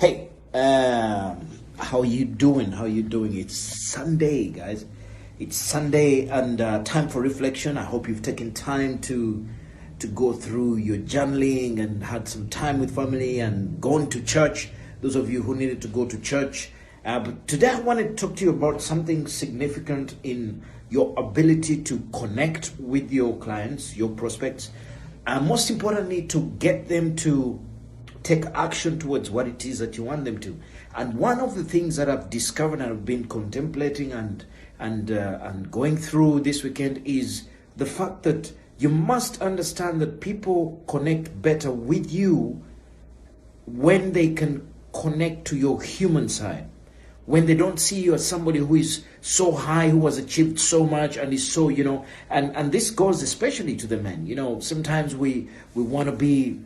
Hey, how you doing? How you doing? It's Sunday, guys. It's Sunday and time for reflection. I hope you've taken time to go through your journaling and had some time with family and gone to church. Those of you who needed to go to church. But today I want to talk to you about something significant in your ability to connect with your clients, your prospects, and most importantly, to get them to take action towards what it is that you want them to. And one of the things that I've discovered and I've been contemplating and going through this weekend is the fact that you must understand that people connect better with you when they can connect to your human side. When they don't see you as somebody who is so high, who has achieved so much and is so, and this goes especially to the men. Sometimes we want to be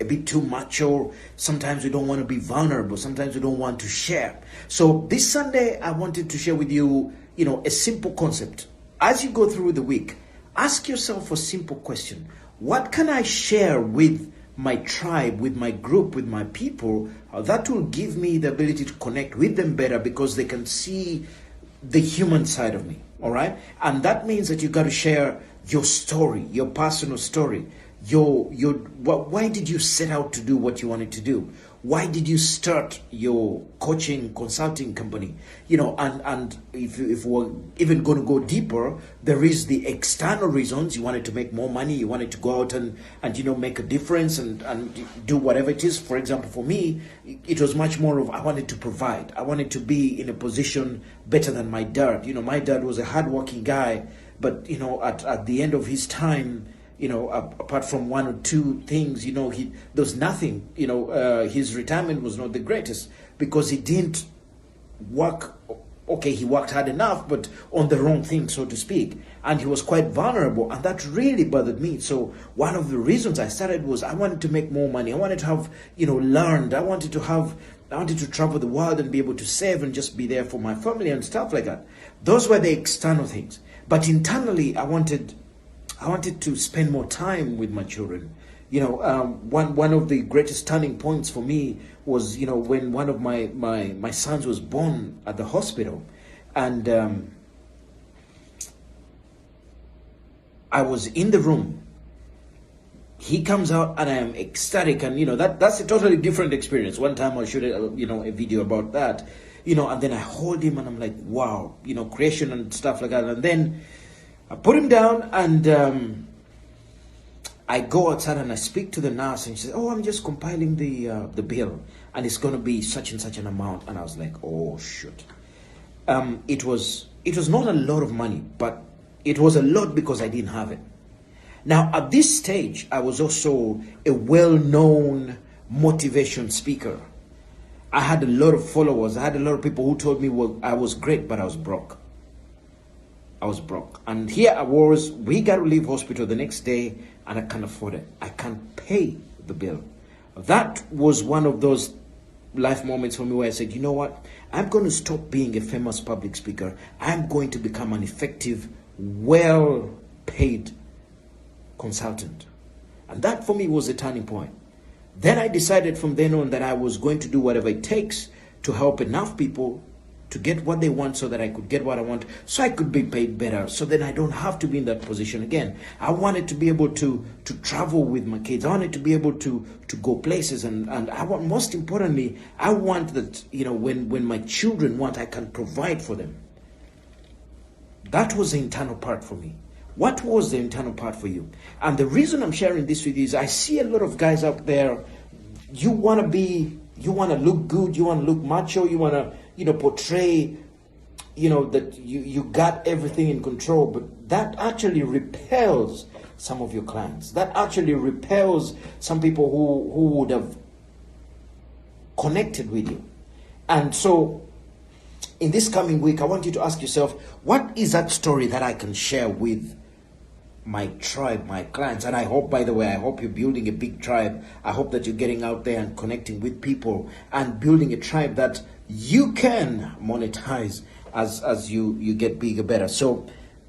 a bit too macho. Sometimes we don't want to be vulnerable. Sometimes we don't want to share. So this Sunday, I wanted to share with you, a simple concept. As you go through the week, ask yourself a simple question. What can I share with my tribe, with my group, with my people, that will give me the ability to connect with them better because they can see the human side of me, all right? And that means that you got to share your story, your personal story. Why did you set out to do what you wanted to do? Why did you start your coaching consulting company? And if we're even going to go deeper, there is the external reasons. You wanted to make more money. You wanted to go out and make a difference and do whatever it is. For example, for me, it was much more of I wanted to provide. I wanted to be in a position better than my dad. My dad was a hardworking guy, but at the end of his time, apart from one or two things, there was nothing. His retirement was not the greatest because he didn't work. Okay, he worked hard enough, but on the wrong thing, so to speak. And he was quite vulnerable, and that really bothered me. So one of the reasons I started was I wanted to make more money. I wanted to have, learned. I wanted to travel the world and be able to save and just be there for my family and stuff like that. Those were the external things. But internally, I wanted to spend more time with my children. One of the greatest turning points for me was, when one of my sons was born at the hospital, and I was in the room. He comes out and I am ecstatic, and that's a totally different experience. One time I showed a video about that, and then I hold him and I'm like, wow, creation and stuff like that, and then I put him down and I go outside and I speak to the nurse and she says, "Oh, I'm just compiling the bill and it's going to be such and such an amount." And I was like, "Oh, shoot." It was not a lot of money, but it was a lot because I didn't have it. Now, at this stage, I was also a well-known motivation speaker. I had a lot of followers. I had a lot of people who told me, well, I was great, but I was broke. And here I was, we got to leave hospital the next day and I can't afford it. I can't pay the bill. That was one of those life moments for me where I said, you know what? I'm going to stop being a famous public speaker. I'm going to become an effective, well-paid consultant. And that for me was a turning point. Then I decided from then on that I was going to do whatever it takes to help enough people to get what they want so that I could get what I want, so I could be paid better, so then I don't have to be in that position again. I wanted to be able to travel with my kids. I wanted to be able to go places, and I want, most importantly, I want that, when my children want, I can provide for them. That was the internal part for me. What was the internal part for you? And the reason I'm sharing this with you is I see a lot of guys out there, you want to look good, you want to look macho, you want to portray, that you got everything in control, but that actually repels some of your clients. That actually repels some people who would have connected with you. And so in this coming week, I want you to ask yourself, what is that story that I can share with my tribe, my clients? And I hope, by the way, I hope you're building a big tribe. I hope that you're getting out there and connecting with people and building a tribe that you can monetize as you get bigger, better. So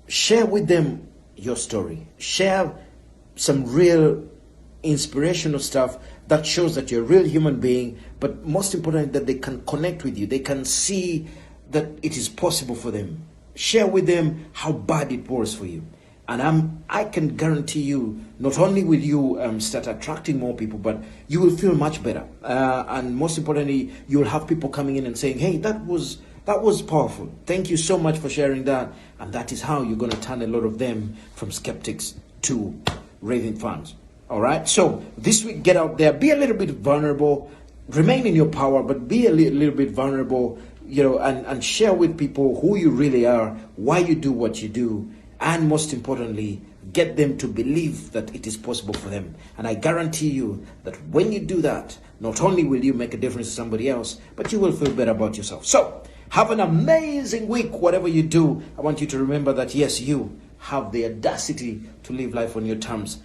share with them your story. Share some real inspirational stuff That shows that you're a real human being, but most importantly, that they can connect with you. They can see that it is possible for them. Share with them how bad it was for you. And I can guarantee you, not only will you start attracting more people, but you will feel much better. And most importantly, you will have people coming in and saying, hey, that was powerful. Thank you so much for sharing that. And that is how you're going to turn a lot of them from skeptics to raving fans. All right. So this week, get out there, be a little bit vulnerable, remain in your power, but be a little bit vulnerable, and share with people who you really are, why you do what you do. And most importantly, get them to believe that it is possible for them. And I guarantee you that when you do that, not only will you make a difference to somebody else, but you will feel better about yourself. So have an amazing week, whatever you do. I want you to remember that, yes, you have the audacity to live life on your terms.